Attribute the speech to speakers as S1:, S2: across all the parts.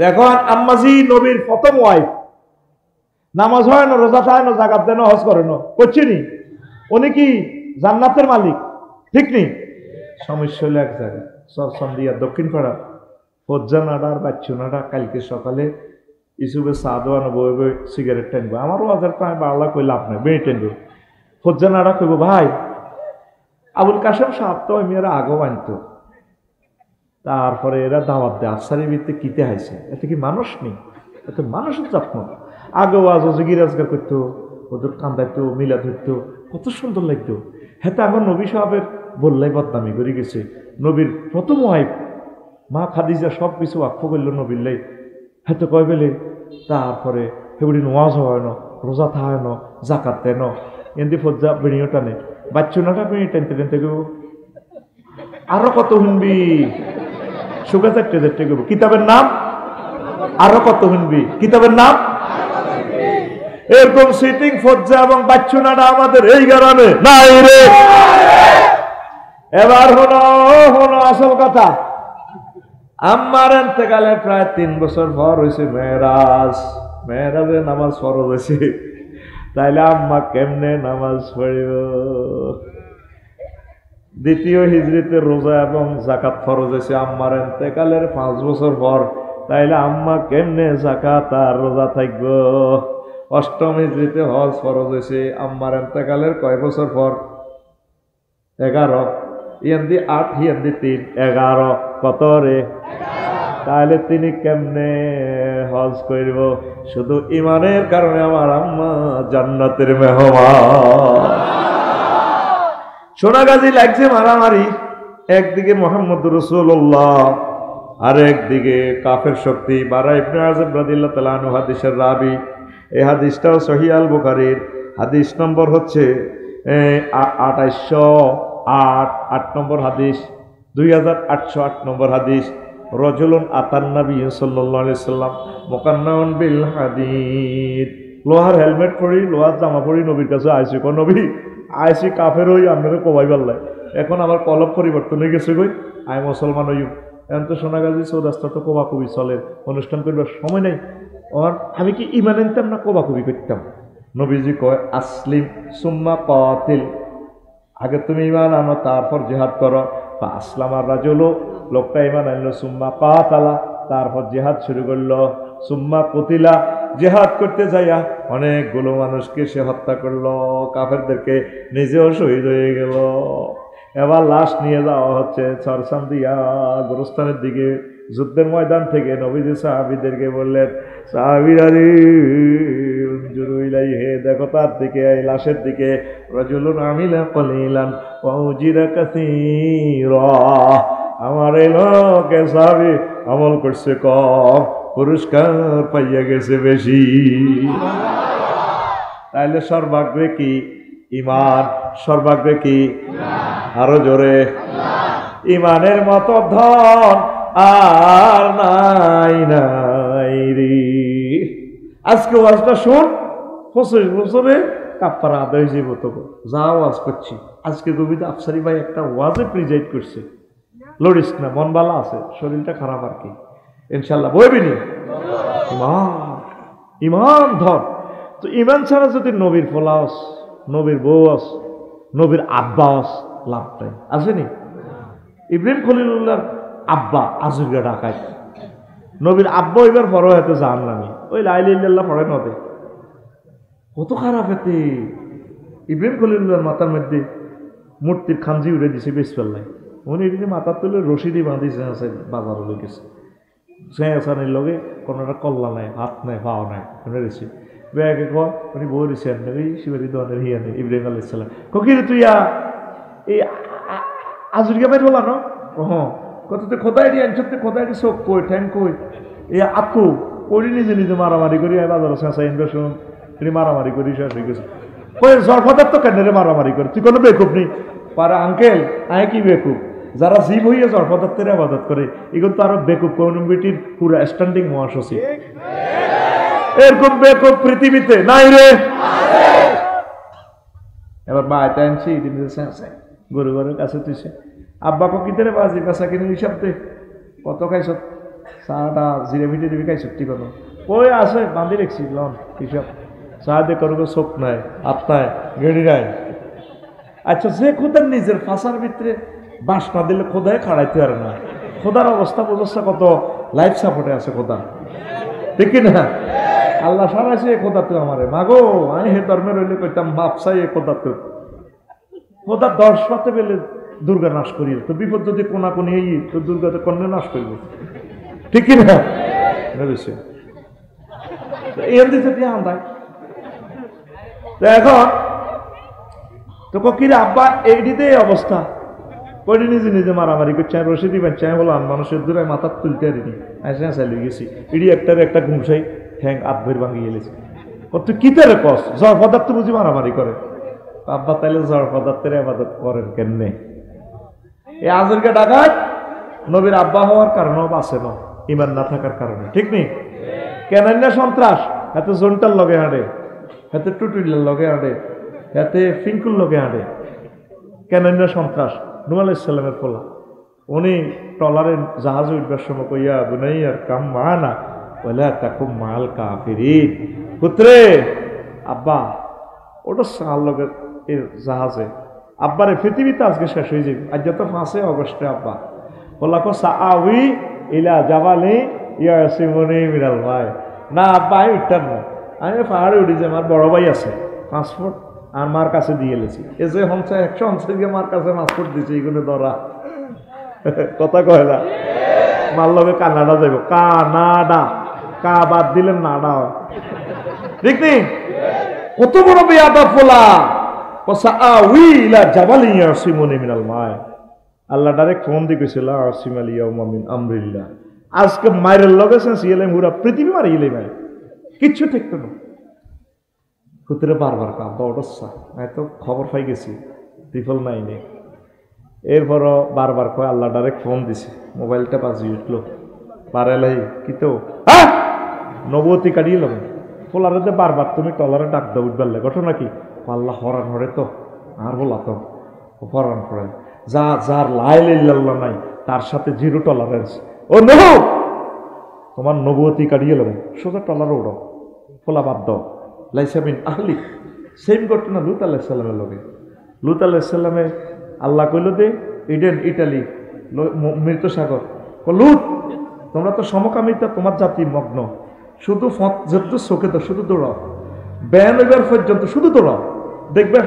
S1: এখন আম্মাজি নবীর প্রথম ওয়াইফ, নামাজ হয় না, রোজা থাকে না, জাকাত দেয় না, হজ করে না, করছে নি, উনি কি জান্নাতের মালিক? ঠিক নেই? সমস্যা হলো এক জায়গায় সন্দিয়া দক্ষিণ পাড়া ফজ্জা নাডা আর বাচ্চু নাডা কালকে সকালে ইসুবে চা দোয়ানো বই বই সিগারেট টানবো। আমারও হাজার তো আমি বাংলা কই লাভ নাই, বেড়ে টানবো। ফজ্জা নাডা কইব, ভাই আবুল কাশেম সাহেব তো আমি এরা আগেও আনতো, তারপরে এরা দাওয়াত দেয় আফসারি ভিত্তিতে কিতে হাইছে, এতে কি মানুষ নেই? এত মানুষের যত্ন। আগেও আজ জিগিরাজগার করতো, ওদের কান্দাইতো, মিলা ধরতো, কত সুন্দর লাগতো। হ্যাঁ, আমার নবী সাহেবের বললাই বদনামি করে গেছে। নবীর প্রথম ওয়াইফ মা খাদিজা সব কিছু আক্ষ করলো নবীর, হ্যাঁ তো কয় বেলে। তারপরে সেগুলি নোয়াজ হয় না, রোজা থায় না, জাকাত দেয় না, এমনি ফজ্জা বেড়িও টানে, বাচ্চুনাটা বেড়ি টানতে টানতে গেব। আরো কত শুনবি, সুগা চারটে চারটে গেব। কিতাবের নাম আরো কত শুনবি, কিতাবের নাম। এরকম সিটিং ফজ্জা এবং বাচ্চুনাটা আমাদের এই গ্রামে নাই রে। এবার হলো হলো আসল কথা। আম্মার এতেকালে প্রায় 3 বছর পর হয়েছে মেরাজ। মেরাজে নামাজ ফরজ হয়েছে, তাইলে আম্মা কেমনে নামাজ পড়িব? দ্বিতীয় হিজরিতে রোজা এবং জাকাত ফরজ হয়েছে আম্মার এতেকালের 5 বছর পর, তাইলে আম্মা কেমনে জাকাত আর রোজা থাকব? অষ্টম হিজরিতে হজ ফরজ হয়েছে আম্মার এতেকালের কয় বছর পর? 11। ইয়ান্দি 8, ইয়ান্দি 3, 11। কত রে? তাহলে তিনি কেমনে হজ করব? শুধু ইমানের কারণে আমার আম্মা জান্নাতের মেহমান। সোনাগাজী লাগছে মারামারি, একদিকে মুহাম্মদুর রাসূলুল্লাহ আর একদিকে কাফের শক্তি। বারা ইবনে আযব রাদিয়াল্লাহু তাআলা আনহু হাদিসের রাবি। এই হাদিসটাও সহিহ আল বুখারীর হাদিস নম্বর হচ্ছে 2808, 8 নম্বর হাদিস, 2808 নম্বর হাদিস। রজুলুন আতান নবী সাল্লাল্লাহু আলাইহি সাল্লাম মুকান্নাউন বিল হাদিদ। লোহার হেলমেট পরি, লোহার জামা পরি নবীর কাছে আইছি। কোন নবী? আইছি কাফের হই, আপনারা কবাই পারলাই। এখন আমার কলব পরিবর্তন হয়ে গেছে, কই আমি মুসলমান হই। এখন তো সোনাগাজী চৌরাস্তা তো কোবাকুবি চলে, অনুষ্ঠান করবার সময় নেই। আর আমি কি ইমান আনতাম না কোবাকুবি করতাম? নবীজি কয় আসলিম সুম্মা কাতিল, আগে তুমি ইমান আনো তারপর জিহাদ করো। আসলাম আর রাজুল, লোকটা ইমান আনলো, সুম্মা কাতালা, তারপর জিহাদ শুরু করলো, সুম্মা কুতিলা, জিহাদ করতে যাইয়া অনেকগুলো মানুষকে সে হত্যা করলো, কাফেরদেরকে, নিজেও শহীদ হয়ে গেল। এবার লাশ নিয়ে যাওয়া হচ্ছে চরসান্দিয়া গোরস্থানের দিকে। যুদ্ধের ময়দান থেকে নবীজি সাহাবীদেরকে বললেন, সাহাবীরা রে হে, দেখো তার দিকে, এই লাশের দিকে। রাজুলুন আমিলা কলিলান ওয়া উজিরা কাসীরা, আমার এই লোকে সাহাবী আমল করছে কম, পুরস্কার পাইয়া গেছে বেশি। তাইলে সর্বাগ্রে কি? ইমান। সর্বাগ্রে কি? আরো জোরে। ইমানের মতো ধন আর নাই নাই রে। আজকে ওয়াজটা শুন, 25 বছরে কাপ্পারা আদায় হয়ে যাবো। তো যা ওয়াজ করছি আজকে কবিতা আফসারি ভাই একটা ওয়াজে প্রিজাইড করছে। লড়িস না, মন ভালো আছে, শরীরটা খারাপ আর কি, ইনশাল্লাহ বইবিনি। ইমান, ইমান ধর। তো ইমান ছাড়া যদি নবীর ফলাস, নবীর বউস, নবীর আব্বাস, লাভ নাই। আসেনি? ইব্রাহিম খলিলুল্লাহর আব্বা আজুরিয়া ঢাকায়, নবীর আব্বা এবার বড় হতে জান নামি, ওই লাইলা ইল্লাল্লাহ পড়ে নদে। কত খারাপ এতে। ইব্রাহিম খলিলুল্লাহর মাথার মধ্যে মূর্তির খাঞ্জি উড়ে দিছে বেশ ফেললাই, উনি এদিকে মাথার তুলে রশি দিয়ে বাঁধিছে, আছে বাজারে লোক গেছে। সেসানির লগে কোনোটা কল্লা নাই, হাত নাই, পাও নাই, শুনে দিছি। ব্যাগে কয় উনি বই দিচ্ছেন ওই শিবারি দোয়ানের হিয়া নেই ইব্রাহিম আলাইহিস সালাম। কিরে তুই এই আজুরিয়া বাইর বলা ন? হ্যাঁ, কত তুই খোদাই দিয়ে আনছ, খোদাই দিয়ে চোখ কই, ঠ্যাং কই, এই আকু করি নিজে নিজে মারামারি করি বাজার চেঁচা ইনভেশন, তিনি মারামারি করি শেষ হয়ে গেছে। কই জরফাদার তো কেন রে মারামারি করে? তুই কোনো বেকুব নেই পারে আঙ্কেল, আয় কি বেকুব? যারা জীব হইয়া জরফাদার আবাদত করে এগুলো তো আরো বেকুব কমিউনিটির পুরো স্ট্যান্ডিং মহাসচিব। এরকম বেকুব পৃথিবীতে নাই রে। এবার মা এটা আনছি গরু ঘরের কাছে তুইছে, আব্বা কিতে রে বাজি পেশা কিনে হিসাব দে, কত খাইছ? চাটা জিরে ভিটে দিবি খাই ছুটি কোনো ওই আছে বান্ধি রেখছি লন হিসাব চা দিয়ে করবো চোখ নাই আত্মায় গেড়ি নাই। আচ্ছা যে খোদার নিজের ফাঁসার ভিতরে বাঁশ না দিলে খোদায় খাড়াইতে পারে না। খোদার অবস্থা বুঝছে কত লাইফ সাপোর্টে আছে খোদা, ঠিক না? আল্লাহ সারাইছে খোদা তো আমারে মাগো আমি হে ধর্মের হইলে কইতাম মাপ চাই এ খোদা তো খোদা 10 পাতে পেলে দুর্গা নাশ করি তো বিপদ যদি কোনা কোনি এই তো দুর্গা তো কন্যা নাশ করবো, ঠিক না? ভেবেছে এর দিতে দিয়ে আন্দায় এখন তো কিরে আব্বা এইটিতে অবস্থা কইনি নিজে নিজে মারামারি করছে রশি দিবেন চাই বললাম মানুষের দূরে মাথা তুলতে পারিনি আসে চালিয়ে গেছি ইডি একটা ঘুমসাই ঠ্যাং আধভের ভাঙিয়ে গেলেছি তুই কি তেরে কস জ্বর পদার্থ বুঝি মারামারি করে আব্বা তাইলে জ্বর পদার্থের আবাদত করেন কেমনে? এই আজরকে ডাকাত নবীর আব্বা হওয়ার কারণেও বাঁচে না ইমান না থাকার কারণে, ঠিক নেই? কেন না সন্ত্রাস এত জন্টার লগে হাঁটে, এতে টুটুলের লগে হাঁটে, এতে ফিঙ্কুর লগে হাঁটে। কেন না সন্ত্রাস নূহ আলাইহিস সালামের ফলা উনি ট্রলারে জাহাজে উঠবার সময় কইয়া বুনাইয়ার কাম মানা ওয়ালা তাকুম মাল কাফিরিন পুত্রে আব্বা ওটা সাল লগে এর জাহাজে আব্বারে পৃথিবীতে আজকে শেষ হয়ে যাবে আজ যত 5 অগস্টে আব্বা বলা কো সাআউই ইলা জাবালি ইয়াসিমুনি মিনাল মাই না আব্বা আমি উঠতাম না আমি পাহাড়ে উঠি যে আমার বড় ভাই আছে পাসপোর্ট আর মার কাছে দিয়ে এলেছি এ যে হংসা 100 হংসা গিয়ে মার কাছে পাসপোর্ট দিয়েছে এইগুলো ধরা কথা কয় না মার লগে কানাডা যাইব কানাডা কা বাদ দিলেন নাডা ঠিক নেই কত বড় বেয়াদব ফলা সাআউই ইলা জাবালি ইয়াসিমুনি মিনাল মাই আল্লাহ ডাইরেক্ট ফোন দিয়ে কইছিল আসিম আল ইয়াউমা মিন আমরিল্লাহ আজকে মাইরের লগে সিএলএ পুরা পৃথিবী মারি গেলে ভাই কিচ্ছু ঠিকতো না কুতরে বারবার কাঁপা ওঠা আমি তো খবর পাই গেছি ত্রিফল নাই নেই এরপরও বারবার কয় আল্লাহ ডাইরেক্ট ফোন দিছে মোবাইলটা বাজি উঠল পারেলাই কি তো নবতী কাটিয়ে লব ফোলারে বারবার তুমি টলারে ডাক দাও উঠবার লাগে ঘটনা কি আল্লাহ হরান হরে তো আর বলা তো হরান হরে যা যার লাইল ইল্লাল্লাহ নাই তার সাথে জিরো টলারেন্স ও নো তোমার নবতী কাটিয়ে লব সোজা টলারে উঠো ফোলা বাদ দাও লাইসামিন আহলি সেম ঘটনা লুত আলাইহিস সালামের লগে লুত আলাইহিস সালামে আল্লাহ কইল দে ইডেন ইটালি মৃত সাগর লুত তোমরা তো সমকামিতা তোমার জাতি মগ্ন শুধু যত চোখে তো শুধু দৌড়াও ব্যান হইবার পর্যন্ত শুধু দৌড়াও দেখবে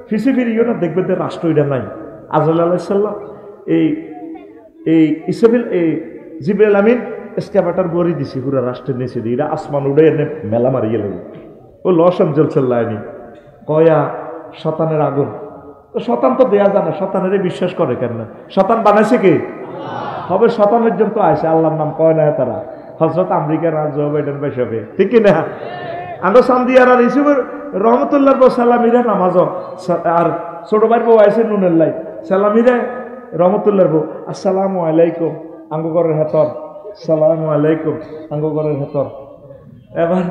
S1: ফিসি ফিরিও না দেখবে যে রাষ্ট্র এটা নাই আজরাইল আলাইহিস সালাম এই ইসরাফিল এই জিবরাইল আমিন এসকাভেটর বড়ি দিছি পুরো রাষ্ট্রের নিচে দিয়ে এটা আসমান উড়ে এনে মেলা মারিয়ে গেল ও লস এঞ্জেলসের লাইনি কয়া শতানের আগুন তো শতান তো দেয়া জানে শতানেরই বিশ্বাস করে কেন না শতান বানাইছে কি হবে শতানের জন্য তো আসে আল্লাহর নাম কয় না তারা হযরত আমেরিকার জো বাইডেন বসবে ঠিক কি না আমরা সান্দিয়ার আর ইসুবের রহমতুল্লাহ সালামিরা নামাজ আর ছোট ভাই বউ আইসে নুনের লাই সালামিরা রহমতুল্লাহ বউ আসসালামু আলাইকুম আঙ্গগরের হেতর সালামু আলাইকুম আঙ্গগরের হেতর এবার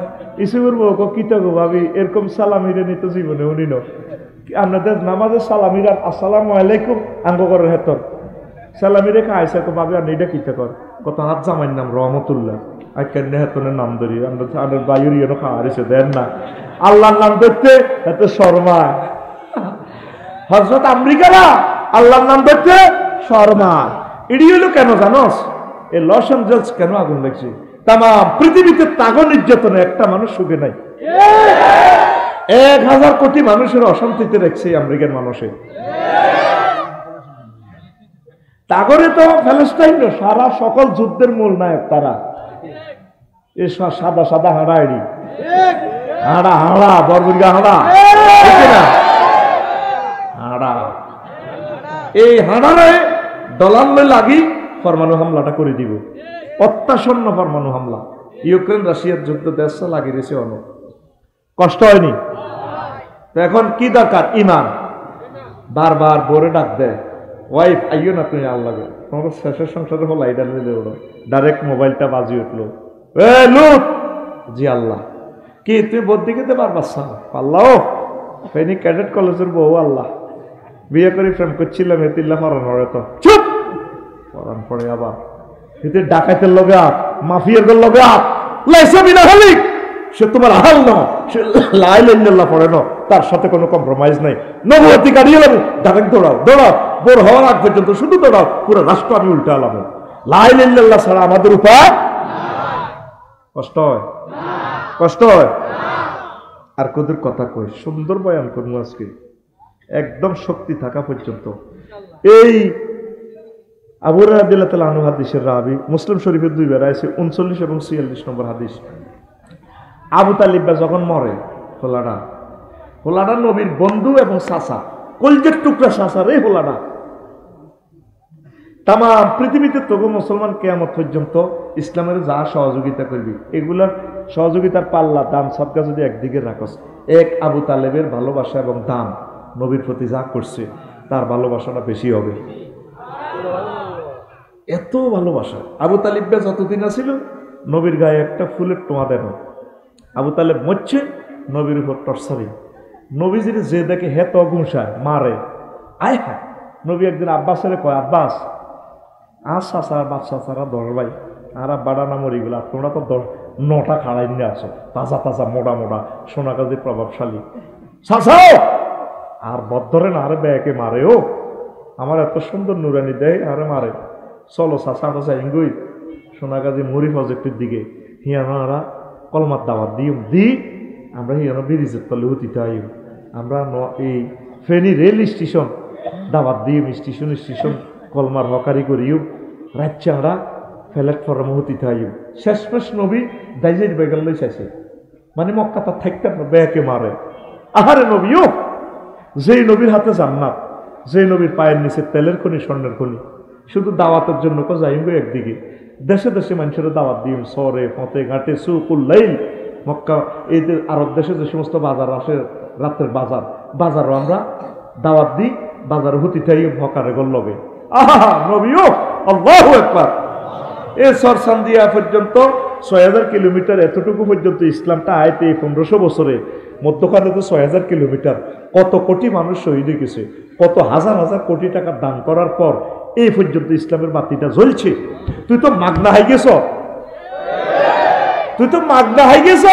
S1: ইসুবের বউ কিতা গো ভাবি এরকম সালামিরে নিত জীবনে উনি ন আপনাদের নামাজের সালামিরা আসসালামু আলাইকুম আঙ্গগরের হেতর সালামিরে খাইছে তো ভাবি আর এটা কিতা কর কত হাত জামাইর নাম রহমতুল্লাহ আর কেন হেতনের নাম ধরি আমরা বায়ুর ইয়েনো খাওয়ারিছে দেন না আল্লাহর নাম ধরতে এত শর্মা হযরত আমেরিকারা আল্লাহর নাম ধরতে শর্মা এডি হলো কেন জানোস এই লস এঞ্জেলস কেন আগুন লাগছে তাম পৃথিবীতে তাগো নির্যাতনে একটা মানুষ সুখে নাই 1000 কোটি মানুষের অশান্তিতে রাখছে আমেরিকার মানুষে তাগরে তো প্যালেস্টাইন সারা সকল যুদ্ধের মূল নায়ক তারা এই সাদা সাদা হাঁড়া এডি হাঁড়া হাঁড়া বরবুরগা হাঁড়া হাঁড়া এই হাঁড়ারে ডলার লাগি পরমাণু হামলাটা করে দিব অত্যাসন্ন পরমাণু হামলা ইউক্রেন রাশিয়ার যুদ্ধ দেশ লাগিয়েছে অনেক কষ্ট হয়নি তো এখন কি দরকার ইমান বারবার বোরে ডাক দেয় ওয়াইফ আইও না তুমি আল্লাহ তোমার শেষের সংসারে হলো এটা নিলে ওরা ডাইরেক্ট মোবাইলটা বাজি উঠলো এ লুট জি আল্লাহ কি তুমি বদ্দি খেতে পারবার পাল্লাও ফেনি ক্যাডেট কলেজের বউ আল্লাহ বিয়ে করে প্রেম করছিলাম এতিল্লা পড়ান হরে তো চুপ পড়ান পড়ে আবার এতে ডাকাতের লগে আপ, মাফিয়ার লগে আপ, লাইসা বিনা হালিক, সে তোমার হাল ন, সে লা ইলাহা ইল্লাল্লাহ পড়ে ন, তার সাথে কোনো কম্প্রোমাইজ নাই। নবুয়তি কাটিয়ে যাবো, ডাকাত দৌড়াও দৌড়াও, বোর হওয়ার আগ পর্যন্ত শুধু দৌড়াও, পুরো রাষ্ট্র আমি উল্টে আলাম। লা ইলাহা ইল্লাল্লাহ ছাড়া আমাদের উপায়। কষ্ট হয়, কষ্ট হয়। আর কদের কথা কই, সুন্দর বয়ান করবো আজকে, একদম শক্তি থাকা পর্যন্ত। এই আবু হুরায়রা রাদিয়াল্লাহু তাআলা আনহু হাদিসের রাবি, মুসলিম শরীফের 2 বার আছে 39 এবং 46 নম্বর হাদিস। আবু তালিব যখন মরে, হোলাডা নবীর বন্ধু এবং চাচা, কলজের টুকরা চাচা রে হোলাডা। তাম পৃথিবীতে তবু মুসলমান কিয়ামত পর্যন্ত ইসলামের যা সহযোগিতা করবি, এগুলার সহযোগিতার পাল্লা দাম সবকা যদি একদিকে রাখস, এক আবু তালেবের ভালোবাসা এবং দাম নবীর প্রতি যা করছে তার ভালোবাসাটা বেশি হবে। এত ভালোবাসা। আবু তালিব যতদিন আছিল নবীর গায়ে একটা ফুলের টোয়া দেন। আবু তালেব মরছে, নবীর উপর টর্চারি, নবীজির যে দেখে হেত গুমসায় মারে। আয় হ্যাঁ, নবী একদিন আব্বাসের কয়, আব্বাস আর চাচার বাচ্চা চারা দর ভাই আর বাড়া না মরিগুলা, তোমরা তো 9টা খাড়াই নিয়ে আসো, তাজা তাজা মোটা মোটা সোনাগাজী প্রভাবশালী চাচাও আর বদ্ধরে না, আরে ব্যাকে মারে, ও আমার এত সুন্দর নুরানি দেয় আরে মারে। চলো চাচা আমরা যাইগুই সোনাগাজী মরি প্রজেক্টের দিকে, হিয়ানারা কলমার দাওয়াত দি আমরা হিয়ানো ব্রিজের তলে হতিতে আই, আমরা এই ফেনী রেল স্টেশন দাওয়াত দিই, স্টেশন কলমার হকারি করিও, রাজ্যে আমরা প্ল্যাটফর্ম হতিতে আই। শেষমেশ নবী দাইজের বেগাল লই চাইছে, মানে মক্কা তার থাকতে ব্যাকে মারে। আহারে নবীও, যেই নবীর হাতে জান্নাত, যেই নবীর পায়ের নিচে তেলের খনি স্বর্ণের খনি, শুধু দাওয়াতের জন্য কো যাইব একদিকে, দেশে দেশে মানুষের দাওয়াত দিম, শহরে ফতে ঘাটে সুকুল্লাইল মক্কা, এই যে আরব দেশে যে সমস্ত বাজার আসে রাত্রের বাজারও আমরা দাওয়াত দিই, বাজারে হতি থাই ভকারে গল্লবে। আহা নবীও, আল্লাহু আকবার। এ সরসান্দিয়া পর্যন্ত 6000 কিলোমিটার, এতটুকু পর্যন্ত ইসলামটা আয়তে 1500 বছরে, মধ্যখানে তো 6000 কিলোমিটার, কত কোটি মানুষ শহীদ হয়ে গেছে, কত হাজার হাজার কোটি টাকা দান করার পর এই পর্যন্ত ইসলামের বাতিটা জ্বলছে। তুই তো মাগনা হয়ে গেছ, তুই তো মাগনা হয়ে গেছ।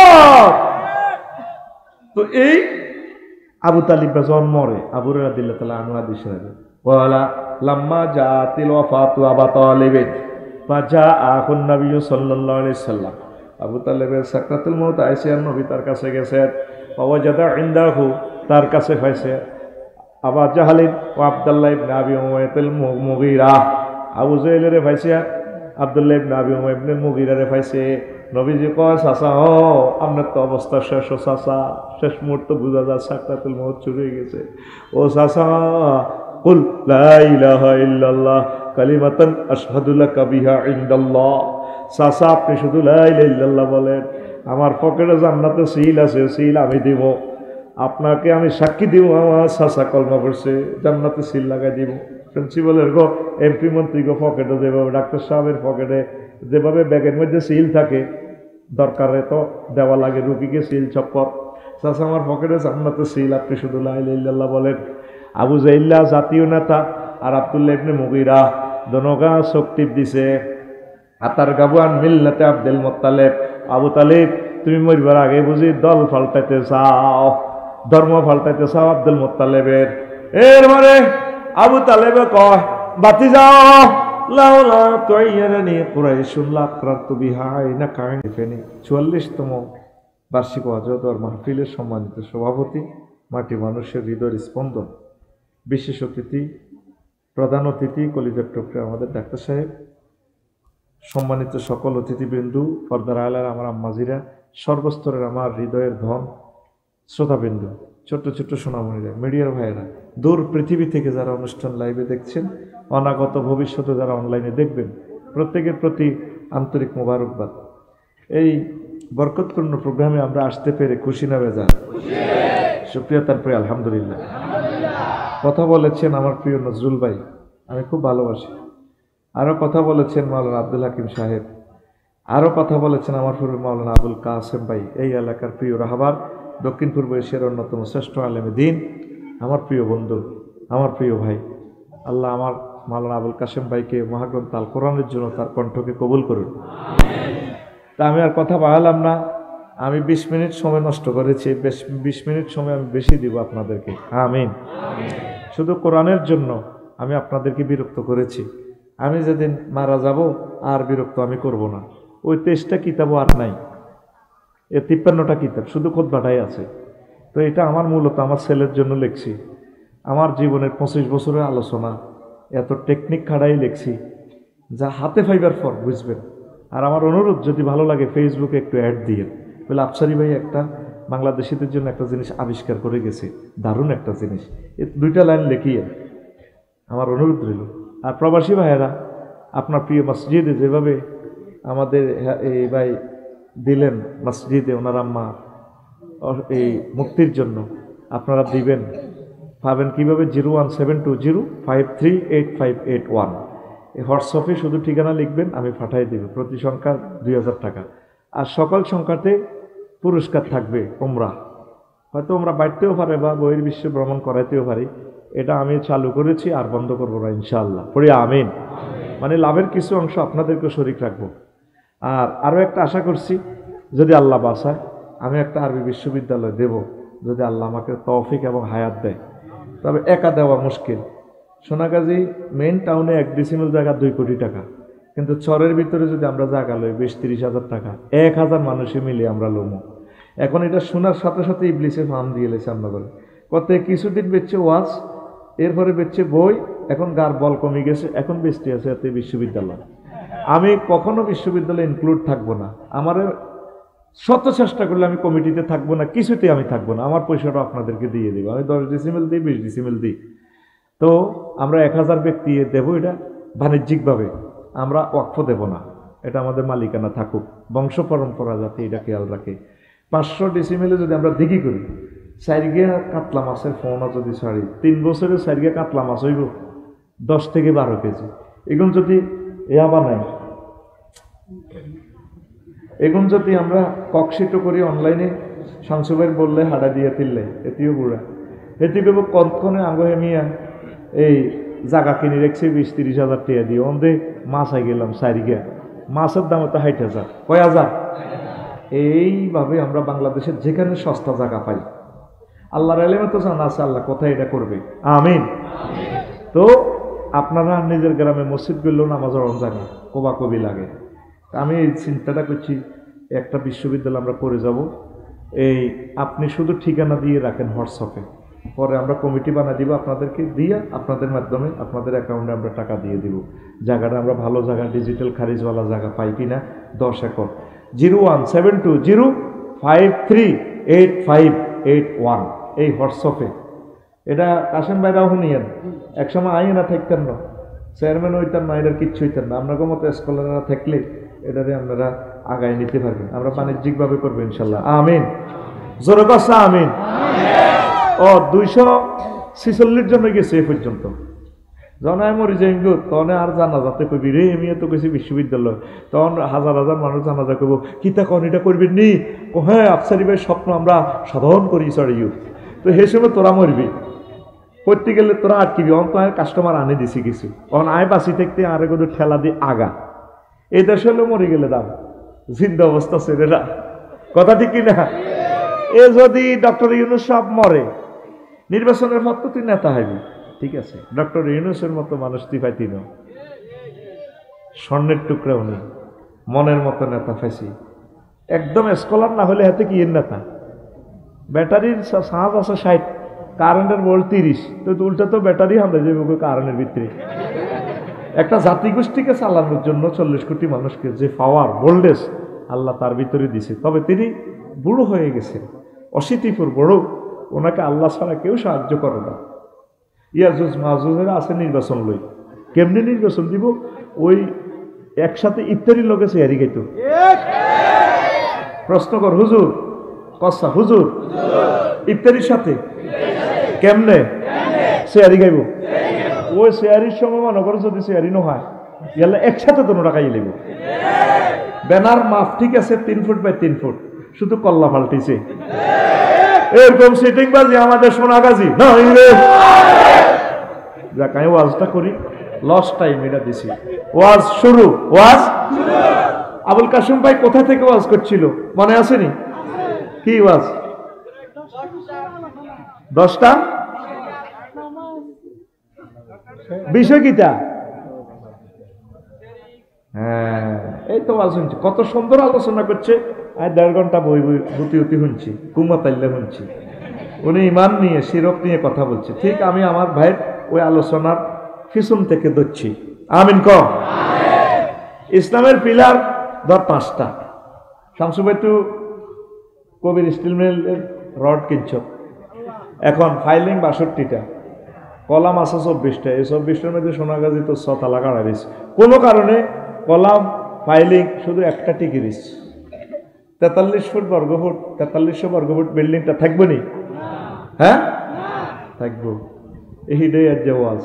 S1: তো এই আবু তালিব যখন মরে, আবু হুরায়রা রাদিয়াল্লাহু তাআলা আনহু হাদিস রাখে, ওয়ালা লাম্মা জাতিল ওয়াফাতু আবু তালিব ফাজাআহুন নবী সাল্লাল্লাহু আলাইহি সাল্লাম। আবু তালেবের সাকরাতুল মউত আইছে, নবী তার কাছে গেছে, ওয়াজাদা ইনদাহু, তার কাছে পাইছে আবা জাহালিন ও আব্দুল্লাহ ইবনে আবি উমাইয়াতুল মুগীরা, আবু জাহেলের পাইছে, আব্দুল্লাহ ইবনে আবি উমাইয়া ইবনে মুগীরারে পাইছে। নবীজি কয়, চাচা ও আপনার তো অবস্থা শেষ, ও চাচা শেষ মুহূর্ত বুঝা যায় সাকরাতুল মউত শুরু হয়ে গেছে। ও চাচা কুল লা ইলাহা ইল্লাল্লাহ কালিমাতান আশহাদু লাকা বিহা ইনদাল্লাহ। চাচা আপনি শুধু লা ইলাহা ইল্লাল্লাহ বলেন, আমার পকেটে জান্নাতে সিল আছে, সিল আমি দিব, আপনাকে আমি সাক্ষী দিব আমার চাচা কলমা পড়ছে, জান্নাতে সিল লাগাই দিব। প্রিন্সিপালের গো, এমপি মন্ত্রী গো পকেটে যেভাবে, ডাক্তার সাহেবের পকেটে যেভাবে ব্যাগের মধ্যে সিল থাকে, দরকারে তো দেওয়া লাগে রুগীকে সিল চপ্পর, চাচা আমার পকেটে জান্নাতে সিল, আপনি শুধু লা ইলাহা ইল্লাল্লাহ বলেন। আবু জাইল্লা জাতীয় নেতা আর আব্দুল্লাহ ইবনে মুগীরা দনগা শক্তি দিছে, আতার গাবুয়ান মিল্লাতে আব্দুল মুত্তালিব। আবু তালিব তুমি মরবার আগে বুঝি দল পাল্টাইতে চাও, ধর্ম পাল্টাইতে চাও আব্দুল মুত্তালিবের। এর মানে আবু তালেবে কয়, বাতি যাও লাউলা তুইয়ারানি কুরাইশুন লাকরাতু বিহা ইনা কাইন ফেনি। 44তম বার্ষিক ওয়াজ আর মাহফিলের সম্মানিত সভাপতি, মাটি মানুষের হৃদয়ের স্পন্দন, বিশেষ অতিথি, প্রধান অতিথি, কলিজার টুকরা আমাদের ডাক্তার সাহেব, সম্মানিত সকল অতিথিবৃন্দু, পর্দার আলার আমার আম্মাজিরা, সর্বস্তরের আমার হৃদয়ের ধন শ্রোতাবৃন্দু, ছোট্ট ছোট্ট সোনামণিরা, মিডিয়ার ভাইয়েরা, দূর পৃথিবী থেকে যারা অনুষ্ঠান লাইভে দেখছেন, অনাগত ভবিষ্যতে যারা অনলাইনে দেখবেন, প্রত্যেকের প্রতি আন্তরিক মোবারকবাদ। এই বরকতপূর্ণ প্রোগ্রামে আমরা আসতে পেরে খুশি না বেজার? সুপ্রিয় তার প্রিয় আলহামদুলিল্লাহ। কথা বলেছেন আমার প্রিয় নজরুল ভাই, আমি খুব ভালোবাসি। আরও কথা বলেছেন মাওলানা আব্দুল হাকিম সাহেব, আরও কথা বলেছেন আমার পূর্বে মাওলানা আবুল কাসেম ভাই, এই এলাকার প্রিয় রাহবার, দক্ষিণ পূর্ব এশিয়ার অন্যতম শ্রেষ্ঠ আলেমে দিন, আমার প্রিয় বন্ধু, আমার প্রিয় ভাই। আল্লাহ আমার মাওলানা আবুল কাশেম ভাইকে মহাগ্রন্থ আল কোরআনের জন্য তার কণ্ঠকে কবুল করুন। তা আমি আর কথা বাড়ালাম না, আমি 20 মিনিট সময় নষ্ট করেছি, 20 মিনিট সময় আমি বেশি দিব আপনাদেরকে। আমিন। শুধু কোরআনের জন্য আমি আপনাদেরকে বিরক্ত করেছি। আমি যেদিন মারা যাব আর বিরক্ত আমি করব না। ওই 23টা কিতাবও আর নাই, 53টা কিতাব, শুধু খুতবাটাই আছে। তো এটা আমার মূলত আমার ছেলের জন্য লিখছি। আমার জীবনের 25 বছরের আলোচনা এত টেকনিক খাড়াই লিখছি, যা হাতে ফাইবার পর বুঝবেন। আর আমার অনুরোধ, যদি ভালো লাগে ফেসবুকে একটু অ্যাড দিয়ে বলে আফসারি ভাই একটা বাংলাদেশিদের জন্য একটা জিনিস আবিষ্কার করে গেছে, দারুণ একটা জিনিস, এই 2টা লাইন লিখিয়ে আমার অনুরোধ রইল। আর প্রবাসী ভাইয়েরা, আপনার প্রিয় মসজিদে যেভাবে আমাদের এই ভাই দিলেন মসজিদে ওনার আম্মা এই মুক্তির জন্য, আপনারা দিবেন, পাবেন কীভাবে? 01720538581 এই হোয়াটসঅ্যাপে শুধু ঠিকানা লিখবেন, আমি পাঠিয়ে দেব। প্রতি সংখ্যা 2000 টাকা। আর সকল সংখ্যাতে পুরস্কার থাকবে উমরা। হয়তো আমরা বাড়তেও পারে বা বহির্বিশ্ব ভ্রমণ করাইতেও পারি। এটা আমি চালু করেছি, আর বন্ধ করবো না ইনশাআল্লাহ। পড়ি আমিন। মানে লাভের কিছু অংশ আপনাদেরকে শরীক রাখবো। আর আরও একটা আশা করছি, যদি আল্লাহ বাসায়, আমি একটা আরবি বিশ্ববিদ্যালয় দেব, যদি আল্লাহ আমাকে তৌফিক এবং হায়াত দেয়। তবে একা দেওয়া মুশকিল। সোনাগাজী মেইন টাউনে 1 ডিসিমেল জায়গা 2 কোটি টাকা, কিন্তু চরের ভিতরে যদি আমরা জায়গা লই 20-30 হাজার টাকা, 1000 মানুষে মিলে আমরা লোমো। এখন এটা শোনার সাথে সাথে ইবলিসে ফার্ম দিয়ে লেছে আমরা বলে কত কিছুদিন বেচছে ওয়াজ, এরপরে বেচছে বই, এখন গার বল কমে গেছে, এখন বেচতে আছে এতে বিশ্ববিদ্যালয়। আমি কখনো বিশ্ববিদ্যালয়ে ইনক্লুড থাকবো না। আমার শত চেষ্টা করলে আমি কমিটিতে থাকবো না, কিছুতে আমি থাকবো না। আমার পয়সাটা আপনাদেরকে দিয়ে দেবো। আমি 10 ডিসিমেল দিই, 20 ডিসিমেল দিই। তো আমরা 1000 ব্যক্তি দেবো, এটা বাণিজ্যিকভাবে, আমরা ওয়াকফ দেব না। এটা আমাদের মালিকানা থাকুক, বংশ পরম্পরা যাতে এটা খেয়াল রাখে। 500 ডিসিমেলে যদি আমরা দিঘি করি, 4 গিয়া কাতলা মাছের ফোনা যদি ছাড়ি, 3 বছরে 4 গিয়া কাতলা মাছ হইব 10 থেকে 12 কেজি। এগুন যদি বানাই, এগুন যদি আমরা ককশিটও করি অনলাইনে, শামসুভাইয়ের বললে হাডা দিয়ে তিললে এটিও বুড়া এটি বেব কতক্ষণে আঙ্গহে মিয়া এই জায়গা কিনে রেখেছি 20-30 হাজার টাকা দিয়ে। অন্ধে মাছ আই গেলাম 4 গিয়া, মাছের দাম তো 60,000, কয় হাজার। এইভাবে আমরা বাংলাদেশের যেখানে সস্তা জায়গা পাই, আল্লাহর এলেমে তো জানা আছে আল্লাহ কোথায় এটা করবে। আমিন। তো আপনারা নিজের গ্রামে মসজিদ গেলেও নামাজ পড়ান জানি, কোবা কবি লাগে। আমি এই চিন্তাটা করছি, একটা বিশ্ববিদ্যালয় আমরা করে যাব। এই আপনি শুধু ঠিকানা দিয়ে রাখেন হোয়াটসঅ্যাপে, পরে আমরা কমিটি বানিয়ে দিব আপনাদেরকে দিয়ে, আপনাদের মাধ্যমে আপনাদের অ্যাকাউন্টে আমরা টাকা দিয়ে দিব। জায়গাটা আমরা ভালো জায়গা, ডিজিটাল খারিজওয়ালা জায়গা পাই কিনা, 10 একর। 01720538581 এই হোয়াটসঅ্যাপে। এটা কাশেম ভাইরাও শুনিয়েন, একসময় আইন না থাকতেন না, চেয়ারম্যান হইতেন না, এটার কিচ্ছু হইতেন না। আপনার মতো স্কলাররা থাকলে এটারে আপনারা আগায় নিতে পারবেন। আমরা বাণিজ্যিকভাবে করবো ইনশাল্লাহ। আমিন। জোরে কথা আমিন। 246 জন হয়ে গেছে এ পর্যন্ত। জনায় মরি যাই গো, তখন আর জানাজাতে কবি রে, আমি তো গেছি বিশ্ববিদ্যালয়, তখন হাজার হাজার মানুষ জানাজা করবো, কিতা কন এটা করবেন নি? হ্যাঁ, আফসারি ভাইয়ের স্বপ্ন আমরা সাধন করি সরিও। তো হে সময় তোরা মরবি, করতে গেলে তোরা আটকিবি। অন্ত কাস্টমার আনে দিছি কিছু, অন আয় বাঁচি থাকতে আরে কোথাও ঠেলা দিয়ে আগা। এই দেশে হলেও মরে গেলে দাম জিন্দা অবস্থা ছেলেরা, কথা ঠিক কিনা? এ যদি ডক্টর ইউনূস সাহেব মরে, নির্বাচনের মত তুই নেতা হইবি, ঠিক আছে? ডক্টর ইউনূসের মতো মানুষ তুই পাইতি না, স্বর্ণের টুকরা উনি, মনের মতো নেতা পাইছি। একদম স্কলার না হলে হাতে কি এর নেতা? ব্যাটারির সাহায্য আছে 60, কারেন্টের ভোল্ট 30, তো উল্টা তো ব্যাটারি হামলে যাবে কারেন্টের ভিতরে। একটা জাতিগোষ্ঠীকে চালানোর জন্য 40 কোটি মানুষকে যে পাওয়ার, ভোল্টেজ আল্লাহ তার ভিতরে দিছে। তবে তিনি বুড়ো হয়ে গেছেন, অশীতিপুর বড়, ওনাকে আল্লাহ ছাড়া কেউ সাহায্য করে না। ইয়াজুজ মাহুজেরা আছে নির্বাচন লই, কেমনি নির্বাচন দিব? ওই একসাথে ইফতারির লোকে চেয়ারি গাইত। প্রশ্ন কর হুজুর, কসা হুজুর ইফতারির সাথে কেমনে চেয়ারি গাইব? ওই চেয়ারির সময় মনে করো যদি চেয়ারি নহয়, ইয়ালে একসাথে তো টাকাই লিব। ব্যানার মাফ ঠিক আছে 3 ফুট বাই 3 ফুট, শুধু কল্লা পাল্টিছে। এরকম সিটিং বাজি আমাদের সোনাগাজী না। যাক আমি ওয়াজটা করি, লস টাইম এটা দিছি। ওয়াজ শুরু, ওয়াজ আবুল কাসিম ভাই কোথা থেকে ওয়াজ করছিল মনে আসেনি? কি ওয়াজ? 10টা বিষয় কিটা? হ্যাঁ, এই তো ওয়াজ শুনছি, কত সুন্দর আলোচনা করছে। আর 1.5 ঘন্টা বই বই গুতি শুনছি, কুমাতাইলে শুনছি। উনি ইমান নিয়ে, শিরক নিয়ে কথা বলছে। ঠিক আমি আমার ভাইয়ের ওই আলোচনার পিছন থেকে ধরছি। আমিন ক। ইসলামের পিলার ধর 5টা। শামসু ভাই তো কবির স্টিল মিলের রড কিনছ, এখন ফাইলিং 62টা, কলাম আছে 24টা। এই 24টার মধ্যে সোনাগাজী তো 6 তালা কাটা দিচ্ছে। কোনো কারণে কলাম ফাইলিং শুধু একটা টিকি দিচ্ছে। 43 ফুট বর্গফুট, 4300 বর্গফুট বিল্ডিংটা থাকবো নি? হ্যাঁ থাকবো। এই আজ ওয়াজ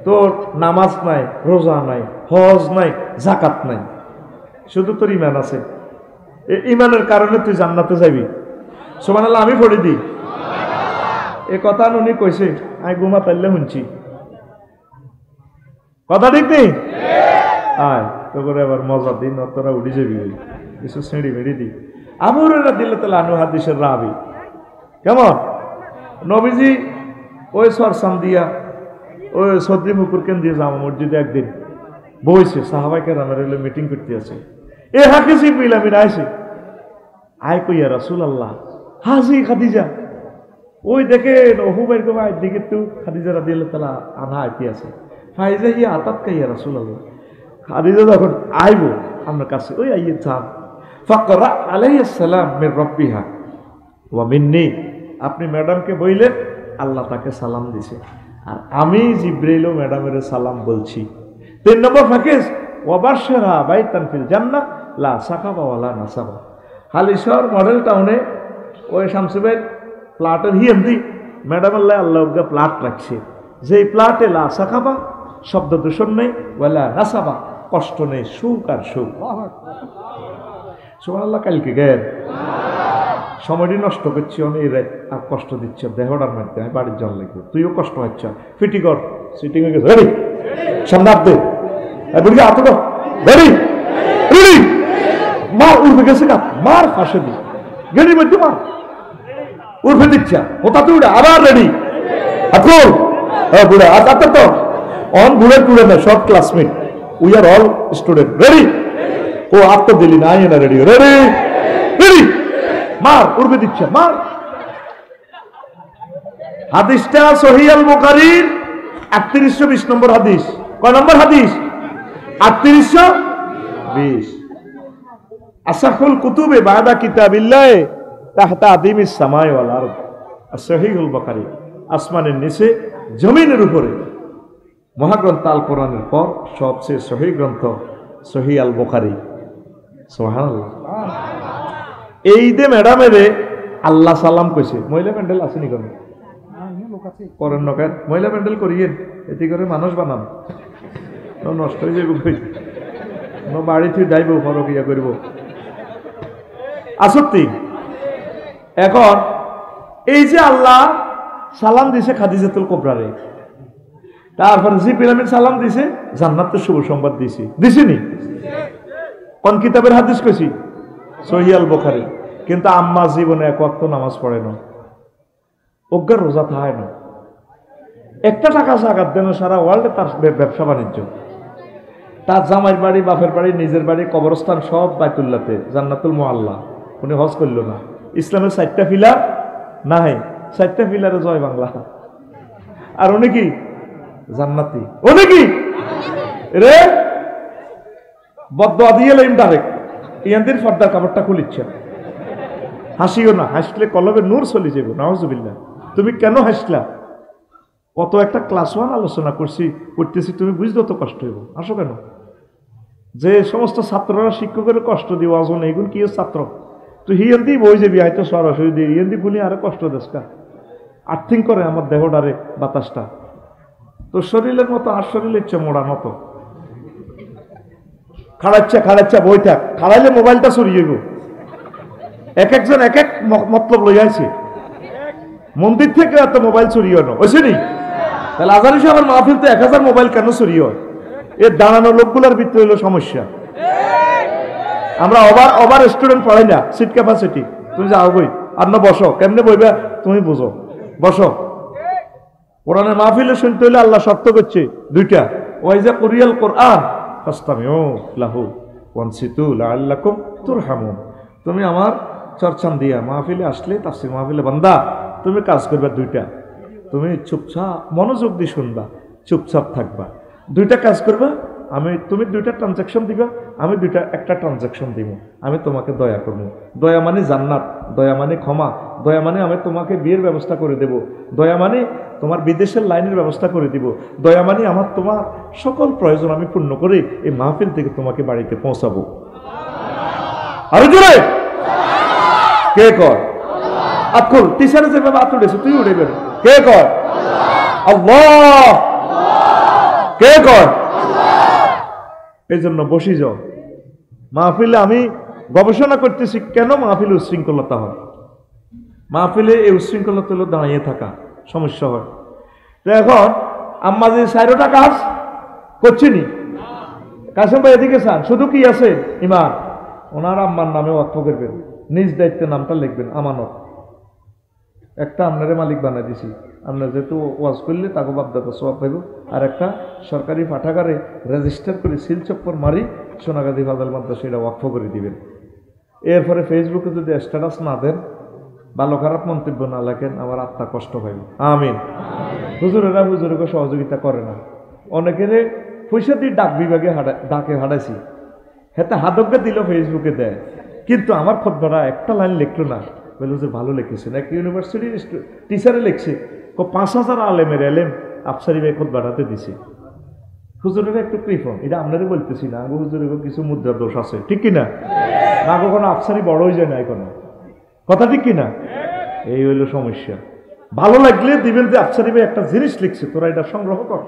S1: তোর নামাজ নাই, রোজা নাই, হজ নাই, জাকাত নাই, শুধু তোর ইমান আছে। ইমানের কারণে তুই জান্নাতে যাবি। সুবহানাল্লাহ আমি পড়ে দিই। এ কথা উনি কইছে, আমি ঘুমা তাইলে শুনছি। কথা ঠিক নেই? আয় তো করে আবার মজা দিন, তোরা উড়ি যাবি, কিছু সিঁড়ি মেড়ি দি। আবু হুরায়রা রাদিয়াল্লাহু আনহু হাদিসের রাবি। কেমন নবীজি ওই সরসাম দিয়া ওই সদ্রি মুকুর কেন্দ্রীয় জামা মসজিদে একদিন বইছে, সাহাবায়ে কেরামের হইলে মিটিং করতে আছে। এ হাকি জিবরিল আমিন আইছে, আয় কইয়া রাসূলুল্লাহ হাজি খাদিজা। ওই দেখেন ওহুবাইর গোবাই দিকে তো খাদিজা রাদিয়াল্লাহু তাআলা আনহা আইতে আছে। ফাইজা হিয়া আতাত কাইয়া রাসূলুল্লাহ। খাদিজা যখন আইবো আমার কাছে, ওই আইয়ে যান, ফাকরা আলাইহিস সালাম মির রাব্বিহা ওয়া মিন্নি। আপনি ম্যাডামকে বইলেন, আল্লাহ তাকে সালাম দিছে, আর আমি জিব্রাইল ম্যাডামের সালাম বলছি। 3 নম্বর ফাকিস ওয়াবাশশারা বাইতান ফিল জান্নাহ লা সাকাবা ওয়ালা নাসাবা। হালিশহর মডেল টাউনে ওই শামসুবের প্লাটের হিয়েন্দি ম্যাডাম আল্লাহ প্লাট রাখছে, যেই প্লাটে লা সাকাবা শব্দ দূষণ নেই, ওয়ালা নাসাবা কষ্ট নেই, সুখ আর সুখ। সুবহানাল্লাহ। কালকে গেল সময়টি নষ্ট করছি অনেক, আর কষ্ট দিচ্ছে দেহটার মধ্যে। আমি বাড়ির জল লাগবে, তুইও কষ্ট হচ্ছে। ফিটি কর, সিটিং হয়ে গেছে, রেডি সামনে আপদে বুড়ি আত কর, রেডি রেডি মার, উঠবে গেছে কাপ মার, ফাঁসে দি গেড়ির মধ্যে মার, উঠবে দিচ্ছা ওটাতে উঠে আবার রেডি এখন বুড়া আজ আত্মার তো অন বুড়ে টুড়ে না, সব classmate, we are all student, ready. ও আত্মা দিলি না, আই না রেডি, রেডি রেডি মার, উড়বে দিচ্ছে মার। হাদিসটা সহিহ আল বুখারীর 3820 নম্বর হাদিস। কয় নম্বর হাদিস? 3820। আসাহুল কুতুবে বাদা কিতাবিল্লাহ তাহতা আদিমিস সামাই ওয়াল আরদ। সহিহুল বুখারী, আসমানের নিচে জমিনের উপরে মহাগ্রন্থ আল কোরআনের পর সবচেয়ে সহিহ গ্রন্থ সহিহ আল বুখারী। সুবহানাল্লাহ। এই দে ম্যাডামের আল্লাহ সালাম কইছে। মহিলা প্যান্ডেল আসেনি কেন করেন নকেন? মহিলা প্যান্ডেল করিয়েন, এটি করে মানুষ বানান, নষ্ট হয়ে যাবে, বাড়ি তুই যাইব ফরক ইয়া করব আসত্তি। এখন এই যে আল্লাহ সালাম দিছে খাদিজাতুল কুবরারে, তারপরে জিবরিল আমিন সালাম দিছে, জান্নাতের শুভ সংবাদ দিছে, দিছিনি? কোন কিতাবের হাদিস কইছি? সহিহ আল বুখারী। কিন্তু আম্মা জীবনে এক ওয়াক্ত নামাজ পড়ে না, অজ্ঞার রোজা থায় না, একটা টাকা জাকাত দেন, সারা ওয়ার্ল্ডে তার ব্যবসা বাণিজ্য, তার জামাইয়ের বাড়ি, বাপের বাড়ি, নিজের বাড়ি, কবরস্থান সব বাইতুল্লাহতে, জান্নাতুল মুআল্লা। উনি হজ করল না। ইসলামের 4টা পিলার নাই, 4টা পিলারে জয় বাংলা, আর উনি কি জান্নাতি, উনি কি রে বদদোয়া দিয়ে লাইম ডাইরেক্ট ইয়াদের ফর্দার কাপড়টা খুলিচ্ছে। হাসিও না, হাসলে কলবে নূর চলে যাব। নাউজুবিল্লাহ। তুমি কেন হাসলা? কত একটা ক্লাস 1 আলোচনা করতেছি, তুমি বুঝতে তো কষ্ট হইব। আসো কেন? যে সমস্ত ছাত্ররা শিক্ষকের কষ্ট দিব আসো না, এগুলো কি ছাত্র তুই হিয়েন্দি বই যাবি, হয়তো সরাসরি দিয়ে হিয়েন্দি গুলি আরো কষ্ট দেশকা আর্থিং করে আমার দেহটারে বাতাসটা, তোর শরীরের মতো আর শরীরের চেয়ে মোড়া মতো খাড়াচ্ছা বই থাক, খাড়াইলে মোবাইলটা সরিয়ে গো। এক একজন এক এক মতলব লইয়াছে, মন্দির থেকে এত মোবাইল চুরিয়ে নো, বুঝছিনি? তাহলে আজারি সাহেবের মাহফিল তো 1000 মোবাইল কেন চুরি হয়? এর দাঁড়ানো লোকগুলোর ভিতরে হলো সমস্যা। আমরা ওভার স্টুডেন্ট পড়াই না, সিট ক্যাপাসিটি। তুমি যাও বই আর না বসো, কেমনে বইবা তুমি বুঝো, বসো। কোরআনের মাহফিলে শুনতে হলে আল্লাহ শর্ত করছে দুইটা, ওয়াইজা কুরিয়াল কোরআন ফাসতামিউ লাহু ওয়ানসিতু লাআল্লাকুম তুরহামুন। তুমি আমার চর্চান দিয়া মাহফিলে আসলে, তাফসীর মাহফিলে বান্দা তুমি কাজ করবে দুইটা, তুমি চুপচাপ মনোযোগ দিয়ে শুনবা, চুপচাপ থাকবা, দুইটা কাজ করবা। তুমি দুইটা ট্রানজাকশন দিবা, আমি একটা ট্রানজাকশন দিব। আমি তোমাকে দয়া করবো। দয়া মানে জান্নাত, দয়া মানে ক্ষমা, দয়া মানে আমি তোমাকে বিয়ের ব্যবস্থা করে দেব, দয়া মানে তোমার বিদেশের লাইনের ব্যবস্থা করে দিব, দয়া মানে আমার তোমার সকল প্রয়োজন আমি পূর্ণ করে এই মাহফিল থেকে তোমাকে বাড়িতে পৌঁছাবো। আরো জোরে কে কর? আতকুল টিচারে যেভাবে আত উঠেছে তুই উঠে বের। কে কর? আল্লাহ। কে কর? এই জন্য বসি যাও মাহফিলে। আমি গবেষণা করতেছি কেন মাহফিলে উশৃঙ্খলতা হয়। মাহফিলে এই উশৃঙ্খলতা হলো দাঁড়িয়ে থাকা, সমস্যা হয়। তো এখন আম্মা যে 4টা কাজ করছিনি, কাসেম ভাই এদিকে চান, শুধু কি আছে ইমান, ওনার আম্মার নামে ওয়াকফ করবেন, নিজ দায়িত্বে নামটা লিখবেন আমানত। একটা আপনারে মালিক বানাই দিছি, আপনার যেহেতু ওয়াজ করলে তাকে বাপদাতা সওয়াব পাইব। আর একটা সরকারি পাঠাগারে রেজিস্টার করে সিল চপ্পর মারি সোনাগাজী ফাজাল মাদ্রাসা এটা ওয়াকফ করে দিবেন। এরপরে ফেসবুকে যদি স্ট্যাটাস না দেন, ভালো খারাপ মন্তব্য না লেখেন, আমার আত্মা কষ্ট পাইব। আমিন। হুজুরেরা হুজুরকে সহযোগিতা করে না, অনেকের পয়সা দিয়ে ডাক বিভাগে ডাকে হাঁটাইছি, হেতে হাদককে দিল ফেসবুকে দেয়, কিন্তু আমার খোদবারা একটা লাইন লিখলো না। বলে যে ভালো লিখেছেন, এক ইউনিভার্সিটির টিচারে লিখছে 5000 আলেমের এলেম আফসারি ভাই খোদবাটাতে দিছে। হুজুরের একটু কৃপণ, এটা আপনারই বলতেছি না, আগো হুজুরের কিছু মুদ্রা দোষ আছে, ঠিক কিনা? না কখনো আফসারি বড় হয়ে যায় না এখনো, কথা ঠিক কিনা? এই হইল সমস্যা। ভালো লাগলে দিবেন যে আফসারি ভাই একটা জিনিস লিখছে, তোরা এটা সংগ্রহ কর।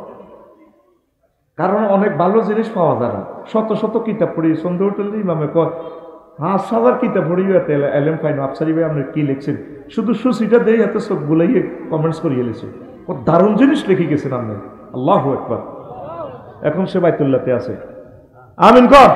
S1: কারণ অনেক ভালো জিনিস পাওয়া যায় না। শত শত কিতাব পড়ি, সন্দেহ উঠলে ইমামে কয় 1000 কিতাব পড়ি এলেম পাইন, আফসারি ভাই আপনি কি লিখছেন? শুধু সুসিটা দেয় এত সব গুলাইয়ে কমেন্টস করিয়ে লিখছে, ও দারুণ জিনিস লিখে গেছেন আপনি। আল্লাহু আকবার। এখন সে বাইতুল্লাহতে আছে। আমিন কর।